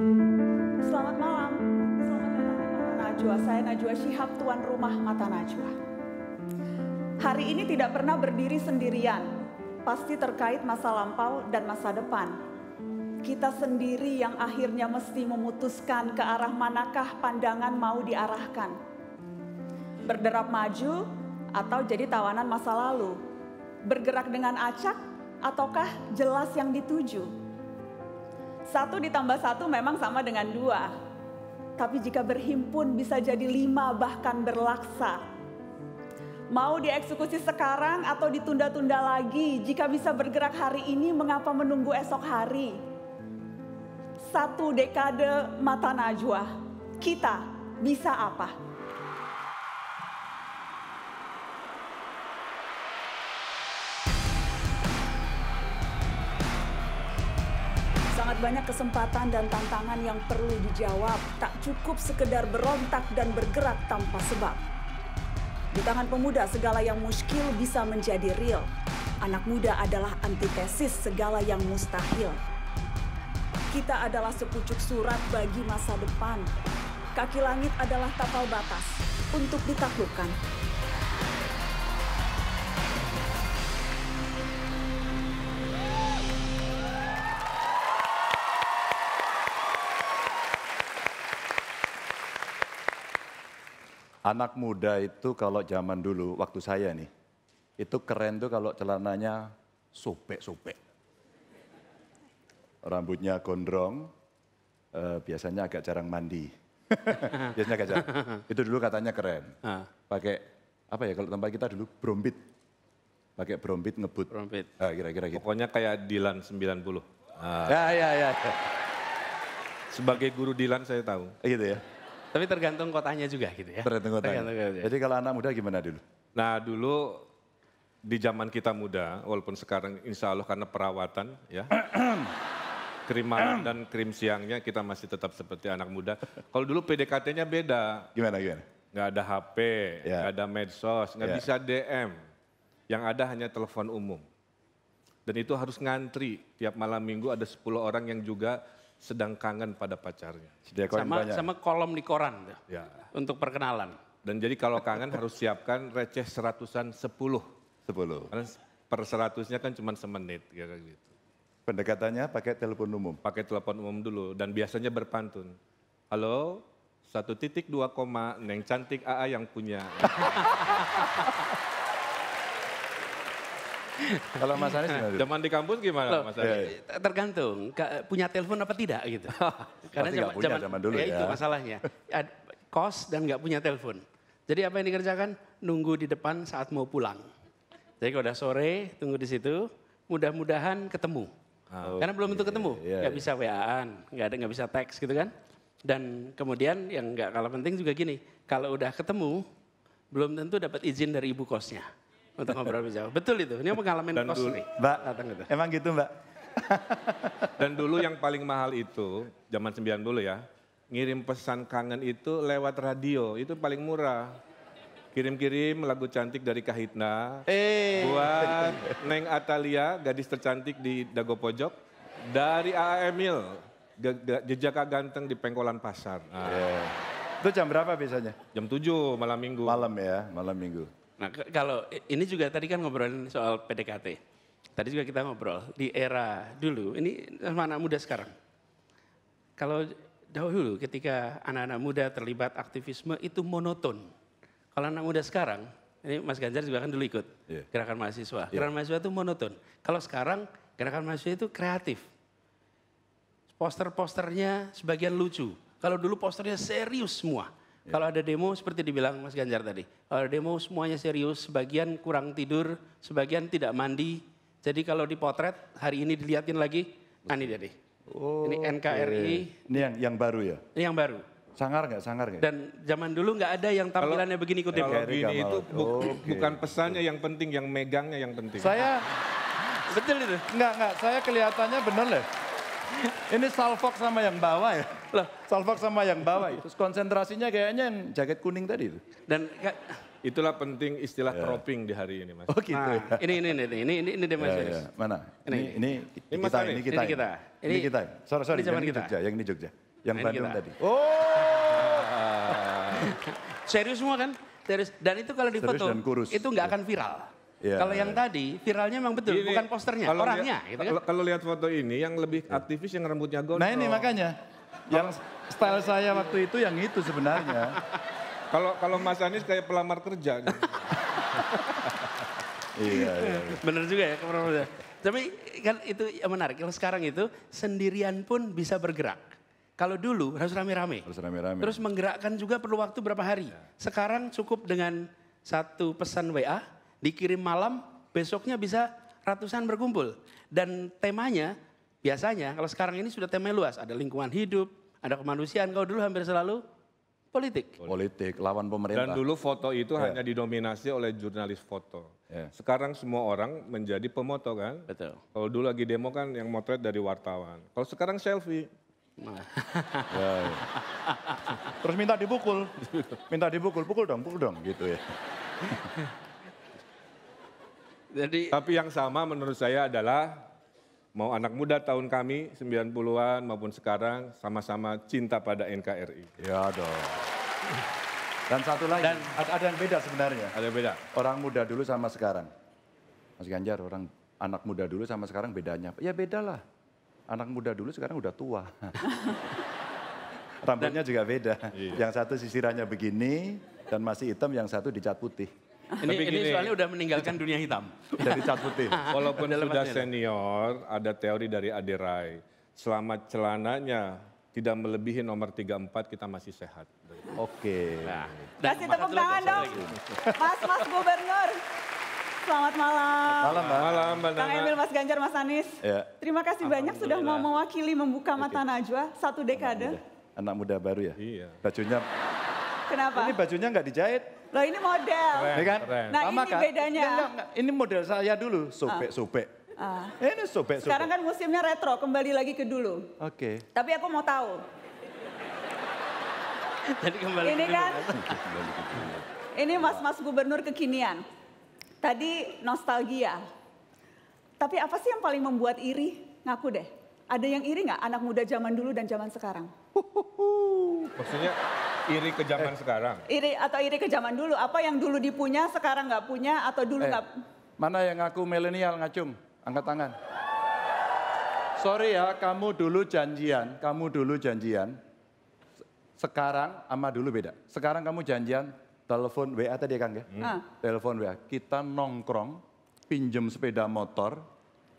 Selamat malam, selamat datang di Mata Najwa. Saya Najwa Shihab, tuan rumah Mata Najwa. Hari ini tidak pernah berdiri sendirian, pasti terkait masa lampau dan masa depan. Kita sendiri yang akhirnya mesti memutuskan ke arah manakah pandangan mau diarahkan. Berderap maju atau jadi tawanan masa lalu. Bergerak dengan acak ataukah jelas yang dituju. 1 ditambah 1 memang sama dengan 2. Tapi jika berhimpun bisa jadi 5 bahkan berlaksa. Mau dieksekusi sekarang atau ditunda-tunda lagi? Jika bisa bergerak hari ini, mengapa menunggu esok hari? 1 dekade Mata Najwa. Kita bisa apa? Sangat banyak kesempatan dan tantangan yang perlu dijawab. Tak cukup sekedar berontak dan bergerak tanpa sebab. Di tangan pemuda segala yang muskil bisa menjadi real. Anak muda adalah antitesis segala yang mustahil. Kita adalah sepucuk surat bagi masa depan. Kaki langit adalah tapal batas untuk ditaklukkan. Anak muda itu kalau zaman dulu, waktu saya nih, itu keren tuh kalau celananya sobek-sobek. Rambutnya gondrong, biasanya agak jarang mandi. Biasanya agak jarang. Itu dulu katanya keren. Pakai, apa ya kalau tempat kita dulu, brombit. Pakai brombit ngebut. Brombit. Kira-kira gitu. Pokoknya kayak Dilan 90. Ya. Sebagai guru Dilan saya tahu. Gitu ya. Tapi tergantung kotanya juga gitu ya. Tergantung kotanya. Jadi kalau anak muda gimana dulu? Nah dulu di zaman kita muda, walaupun sekarang insya Allah karena perawatan ya. Krim malam dan krim siangnya kita masih tetap seperti anak muda. Kalau dulu PDKT-nya beda. Gimana? Nggak ada HP, nggak ada medsos, nggak bisa DM. Yang ada hanya telepon umum. Dan itu harus ngantri. Tiap malam minggu ada 10 orang yang juga sedang kangen pada pacarnya. Sama kolom di koran tuh, Ya. untuk perkenalan. Dan jadi kalau kangen harus siapkan receh 100-an 10. 10. Karena per 100-nya kan cuma semenit kayak gitu. Pendekatannya pakai telepon umum? Pakai telepon umum dulu dan biasanya berpantun. Halo, 1.2, Neng cantik AA yang punya. Kalau Mas Anies gimana? Zaman di kampus gimana Loh, Mas Anies? Tergantung punya telepon apa tidak gitu. Karena Pasti nggak punya zaman dulu ya. Itu masalahnya. Kos dan nggak punya telepon. Jadi apa yang dikerjakan? Nunggu di depan saat mau pulang. Jadi kalau udah sore tunggu di situ, mudah-mudahan ketemu. Karena belum tentu ketemu, nggak bisa WA-an, nggak bisa teks gitu kan. Dan kemudian yang nggak kalah penting juga gini, kalau udah ketemu belum tentu dapat izin dari ibu kosnya. Untuk ngobrol lebih jauh. Betul itu, ini pengalaman kos nih. Mbak, gitu. emang gitu Mbak? Dan dulu yang paling mahal itu, zaman 90 ya, ngirim pesan kangen itu lewat radio, itu paling murah. Kirim-kirim lagu cantik dari Kahitna, buat Neng Atalia, gadis tercantik di Dago Pojok, dari AA Emil, jejaka ganteng di Pengkolan Pasar. Itu jam berapa biasanya? Jam 7 malam minggu. Malam ya, malam minggu. Nah kalau ini juga tadi kan ngobrolin soal PDKT. Tadi juga kita ngobrol di era dulu, ini sama anak muda sekarang. Kalau dahulu ketika anak-anak muda terlibat aktivisme itu monoton. Kalau anak muda sekarang, ini Mas Ganjar juga kan dulu ikut gerakan mahasiswa. Gerakan mahasiswa itu monoton. Kalau sekarang gerakan mahasiswa itu kreatif. Poster-posternya sebagian lucu. Kalau dulu posternya serius semua. Kalau ada demo seperti dibilang Mas Ganjar tadi. Kalau ada demo semuanya serius, sebagian kurang tidur, sebagian tidak mandi. Jadi kalau dipotret hari ini dilihatin lagi, ini dia deh. Ini NKRI. Ini yang baru ya? Ini yang baru. Sangar nggak? Dan zaman dulu nggak ada yang tampilannya begini kutip. Kalau gini itu bukan pesannya yang penting, yang megangnya yang penting. Saya, Betul itu. enggak, saya kelihatannya bener loh. Ini salfok sama yang bawah ya? Loh. Salfok sama yang bawah itu. Terus konsentrasinya kayaknya yang jaket kuning tadi itu. Dan Itulah penting istilah cropping di hari ini Mas. Oh gitu ya? ini demonstrasi. Mana? Ini Ini Mas kita, Anies. ini kita. Ini kita. Ini kita. Sorry, ini zaman yang ini kita. Jogja, yang ini Jogja. Yang Ini Bandung kita. tadi. Oh. Serius semua kan? Serius. Dan itu kalau Serius difoto, dan kurus. itu nggak akan viral. Iya. Kalau yang tadi, viralnya memang betul, Ini, bukan posternya, kalau orangnya. lihat- Gitu kan? kalau lihat foto ini, yang lebih aktivis yang rambutnya gondrong. Nah ini makanya. Yang style saya waktu itu yang itu sebenarnya. Kalau Mas Anies kayak pelamar kerja. Nih. Iya. Bener juga ya, Prof. Tapi kan itu yang menarik. Kalau sekarang itu sendirian pun bisa bergerak. Kalau dulu harus rame-rame. Harus rame-rame. Terus menggerakkan juga perlu waktu berapa hari. Sekarang cukup dengan satu pesan WA, dikirim malam, besoknya bisa ratusan berkumpul. Dan temanya biasanya kalau sekarang ini sudah tema luas. Ada lingkungan hidup, ada kemanusiaan. Kalau dulu hampir selalu politik. Politik, lawan pemerintah. Dan dulu foto itu hanya didominasi oleh jurnalis foto. Ya. Sekarang semua orang menjadi pemoto kan. Betul. Kalau dulu lagi demo kan yang motret dari wartawan. Kalau sekarang selfie. Ya, ya. Terus minta dipukul. Minta dipukul, pukul dong gitu ya. Jadi Tapi yang sama menurut saya adalah mau anak muda tahun kami 90-an maupun sekarang sama-sama cinta pada NKRI. Ya dong. Dan satu lagi, Dan- ada yang beda sebenarnya. Ada beda. Orang muda dulu sama sekarang. Mas Ganjar, orang anak muda dulu sama sekarang bedanya. Ya beda lah. Anak muda dulu sekarang udah tua. Rambutnya juga beda. Yang satu sisirannya begini dan masih hitam, yang satu dicat putih. Tapi ini gini. soalnya udah meninggalkan dunia hitam. Dari cat putih. Walaupun Udah sudah lewatnya. senior, ada teori dari Aderai. Selama celananya tidak melebihi nomor 34 kita masih sehat. Oke. Nah, Kasih tepuk tangan dong. Mas Gubernur. Selamat malam. Malam, Mbak. Malam, Mbak Kang Nana. Emil, Mas Ganjar, Mas Anies. Ya. Terima kasih banyak sudah mau mewakili membuka mata Najwa 1 dekade. Anak muda baru ya? Iya. Bajunya, Kenapa? ini bajunya nggak dijahit. Loh ini model. Keren, Ya kan? keren. Nah, ini bedanya. Enggak. Ini model saya dulu, sobek-sobek. Ini sobek-sobek. Sekarang kan musimnya retro, kembali lagi ke dulu. Oke. Tapi aku mau tahu, Jadi kembali ini ke kan, dulu. ini mas-mas gubernur kekinian. Tadi nostalgia. Tapi apa sih yang paling membuat iri? Ngaku deh. Ada yang iri nggak anak muda zaman dulu dan zaman sekarang? Maksudnya iri ke zaman sekarang. Iri atau iri ke zaman dulu? Apa yang dulu dipunya sekarang nggak punya atau dulu nggak? Mana yang ngaku milenial ngacung? Angkat tangan. Sorry ya, kamu dulu janjian. Sekarang sama dulu beda. Sekarang kamu janjian telepon WA tadi ya Kang ya? Telepon WA. Kita nongkrong, pinjem sepeda motor,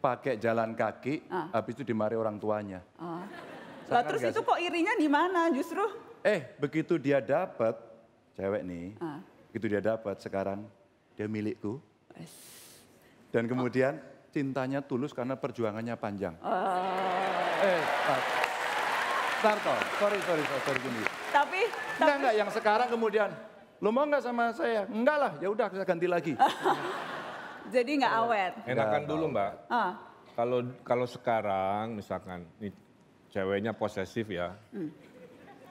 pakai jalan kaki, habis itu dimari orang tuanya. Lah terus itu kok irinya di mana justru? Begitu dia dapat, cewek nih, begitu dia dapat sekarang, dia milikku. Dan kemudian cintanya tulus karena perjuangannya panjang. Tarto, sorry gini. Tapi Enggak, yang sekarang kemudian, lo mau nggak sama saya? Enggak lah, ya udah kita ganti lagi. jadi nggak awet. Enakan dulu Mbak. Ah, Kalau sekarang misalkan nih ceweknya posesif ya.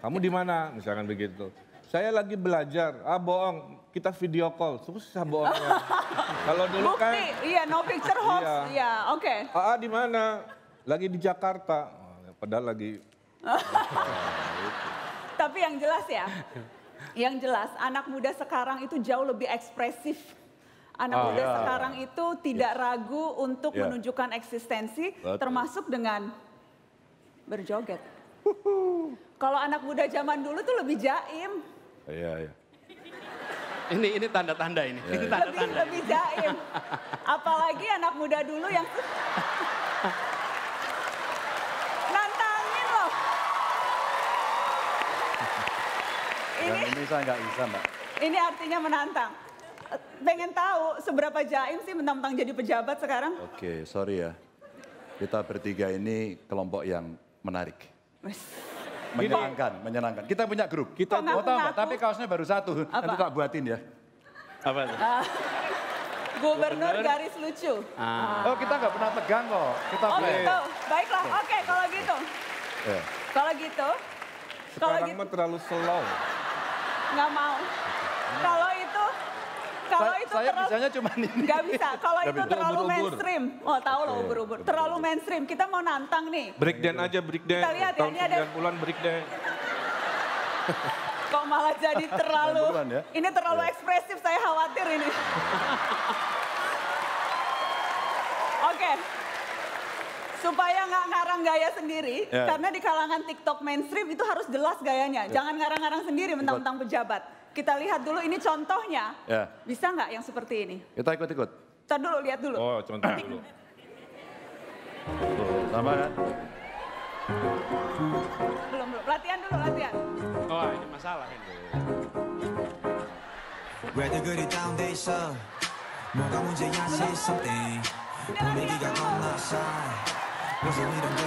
Kamu di mana? Misalkan begitu. Saya lagi belajar. Bohong. Kita video call. Susah bohongnya. Kalau dulu kan. bukti, iya no picture hoax, Iya. iya oke. Di mana? Lagi di Jakarta. Padahal lagi. Tapi yang jelas ya, yang jelas anak muda sekarang itu jauh lebih ekspresif. Anak muda sekarang itu tidak ragu untuk Ya. menunjukkan eksistensi, Betul. termasuk dengan berjoget. Kalau anak muda zaman dulu tuh lebih jaim, Iya. Ini tanda-tanda ini. Ini tanda-tanda. lebih jaim. Apalagi anak muda dulu yang nantangin loh. Yang ini saya nggak bisa Mbak. Ini artinya menantang. Pengen tahu seberapa jaim sih mentang-mentang jadi pejabat sekarang? Oke, sorry ya. Kita bertiga ini kelompok yang menarik. Wes. Menyenangkan. Kita punya grup. Kok Mau tahu nggak? ngaku-ngaku? Tapi kaosnya baru satu. Apa? Nanti tak buatin ya. Apa tuh? Gubernur garis lucu. Oh kita nggak pernah tegang kok. Kita Oh play. gitu, baiklah. Oke, kalau gitu. Ya. Kalau gitu, kalau Sekarang gitu mah terlalu slow. nggak mau. Kalau itu, Kalau itu saya bisanya cuma ini. Nggak bisa, kalau Nggak itu bisa. terlalu Ubur-ubur. mainstream. Oh tahu loh ubur-ubur, terlalu mainstream. Kita mau nantang nih. Breakdance aja, breakdance. Kita lihat ya, Tahun ini ada- 90-an breakdance. Kok malah jadi terlalu, 90-an ya? ini terlalu ekspresif, saya khawatir ini. Oke, supaya nggak ngarang gaya sendiri, Ya. karena di kalangan TikTok mainstream itu harus jelas gayanya. Jangan ngarang-ngarang sendiri mentang-mentang pejabat. Kita lihat dulu ini contohnya, Ya. bisa nggak yang seperti ini? Kita ikut-ikut. Ntar dulu, lihat dulu. Oh, contoh dulu. Tuh, sama kan? Belum, latihan dulu, latihan. Oh ini masalah ini. 왜들 그리 다운돼 있어 뭐가 문제야 say something 분위기가 겁나 싸해 무슨 이런 게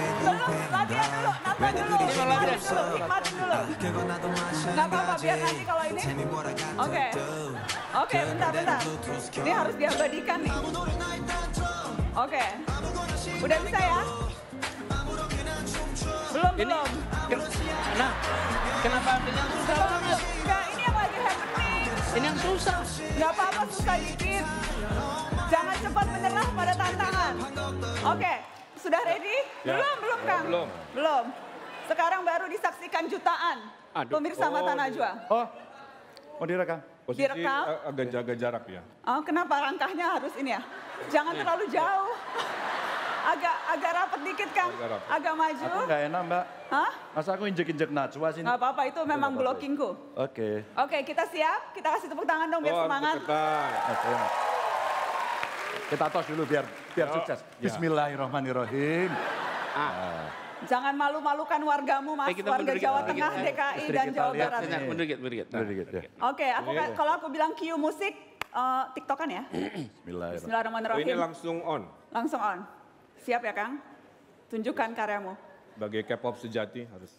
Latihan dulu, nonton 왜들 dulu, 그리 nikmatin 재미없어 dulu, nikmatin dulu. 그건 나도 Nggak apa-apa, biar nanti kalau ini. Tell me what I got Oke. to do Oke, bentar. Ini harus diabadikan nih. Oke, udah bisa ya? Belum. Nah, kenapa ambil yang susah banget? Enggak, ini yang lagi happening. Ini yang susah. Nggak apa-apa, susah dikit. Jangan cepat menyerah pada tantangan. Oke, sudah ready? Ya. Belum Kang? Belum. Belum. Sekarang baru disaksikan jutaan. Aduh. Pemirsa Mata Najwa. Oh, mau direkam? Posisi Direkam. agak jaga jarak ya. Oh, kenapa langkahnya harus ini ya? Jangan terlalu jauh. Agak rapat dikit Kang. Agak rapat. Agak maju. Aku nggak enak, Mbak. Hah? Masa aku injek-injek Najwa sini? Nggak apa-apa, itu memang Nggak apa-apa. blockingku. Oke. Oke, kita siap. Kita kasih tepuk tangan dong biar Oh, semangat. cepetan. Oke. Kita tos dulu biar sukses. Ya. Bismillahirrahmanirrahim. Jangan malu-malukan wargamu, Mas. Kita Warga mundur dikit, Jawa mundur Tengah, dikit. DKI, Istri dan kita Jawa lihat Barat. sini. Mundur dikit. Mundur dikit ya. Oke, kalau aku bilang cue musik, TikTokan ya. Bismillahirrahmanirrahim. Oh, ini Bismillahirrahmanirrahim. langsung on. Langsung on. Siap ya, Kang? Tunjukkan karyamu. Sebagai K-pop sejati harus.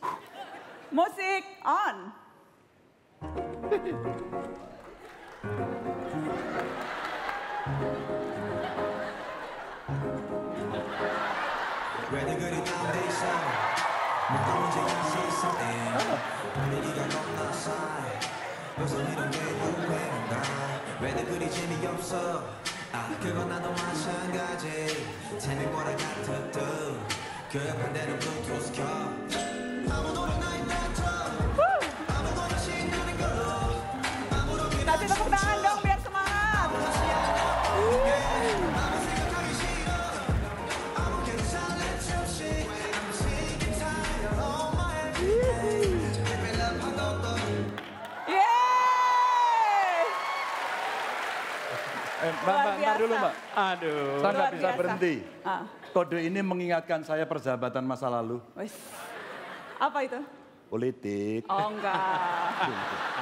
Musik on. 왜들 그리 다운돼 있어 뭐가 문제야 say something 분위기가 겁나 싸해 무슨 이런 게 유행인가 왜들 그리 재미없어 그건 나도 마찬가지 Tell me what I got to do 그 반대는 블루투스 켜 아무 노래나 일단 틀어 아무거나 신나는 걸로 Kasih tepuk tangan dong biar semangat. Mbak, Luar ntar dulu biasa. Mbak. Aduh. Saya nggak Luar bisa biasa. berhenti. Ah. Kode ini mengingatkan saya persahabatan masa lalu. Wis. Apa itu? Politik. Oh enggak.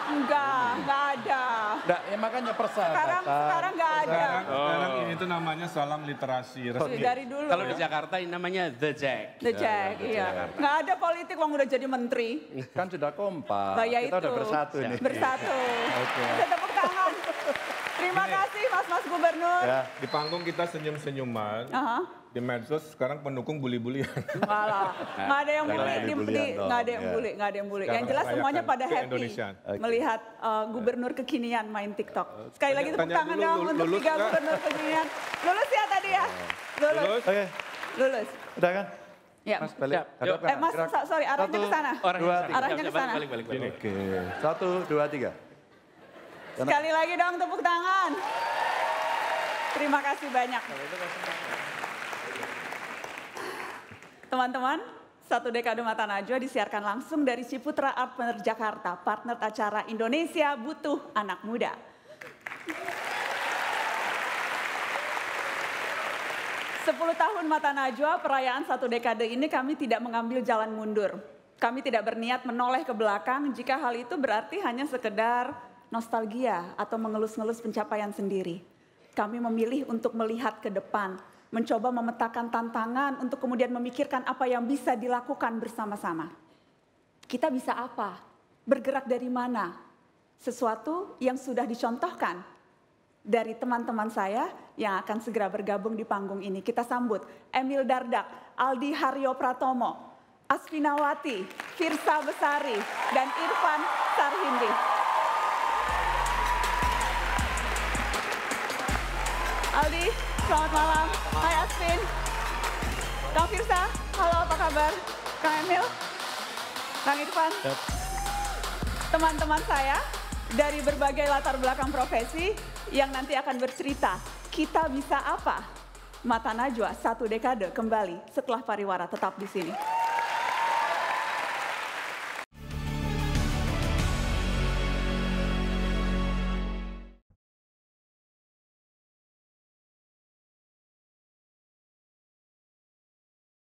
Enggak ada. Nggak, ya makanya persahabatan. Sekarang enggak ada. Sekarang ini tuh namanya salam literasi resmi. Dari dulu. Kalau di Jakarta ini namanya The Jack. The Jack, iya. Nggak ada politik, wong udah jadi menteri. Kan sudah kompak. Nah, ya Kita itu. udah bersatu nih. Bersatu. Kita tepuk tangan. Terima kasih Mas Gubernur. Ya. Di panggung kita senyum-senyuman. Aha. Di medsos sekarang pendukung bully-bullyan. Malah, nggak ada yang Jangan bully, bully-bullyan dong. nggak ada yang Ya. bully, nggak ada yang bully. Yang Jangan jelas semuanya rayakan pada happy keindonesiaan. melihat gubernur kekinian main TikTok. Sekali lagi tepuk Tanya tangan dulu, dong untuk lulus 3 nggak? gubernur kekinian. Lulus ya tadi ya? Lulus. Lulus? Oke, Lulus. udah kan? Ya. Mas balik. Siap. Hadap kan? Mas, Gerak. sorry, arahnya ke sana. Dua, tiga. Arahnya ke sana. Balik. Oke, 1, 2, 3. Sekali lagi dong tepuk tangan. Terima kasih banyak. Teman-teman, Satu Dekade Mata Najwa disiarkan langsung dari Ciputra Art Partner Jakarta, partner acara Indonesia Butuh Anak Muda. Sepuluh tahun Mata Najwa, perayaan satu dekade ini kami tidak mengambil jalan mundur. Kami tidak berniat menoleh ke belakang jika hal itu berarti hanya sekedar nostalgia atau mengelus-ngelus pencapaian sendiri. Kami memilih untuk melihat ke depan, mencoba memetakan tantangan untuk kemudian memikirkan apa yang bisa dilakukan bersama-sama. Kita bisa apa? Bergerak dari mana? Sesuatu yang sudah dicontohkan dari teman-teman saya yang akan segera bergabung di panggung ini. Kita sambut Emil Dardak, Aldi Haryo Pratomo, Asfinawati, Firsa Besari, dan Irfan Sarhindi. Aldi, selamat malam. Hai Asvin. Kang Firsa, halo apa kabar? Kang Emil, Kang Irfan. Teman-teman saya dari berbagai latar belakang profesi yang nanti akan bercerita, kita bisa apa? Mata Najwa 1 dekade kembali setelah pariwara, tetap di sini.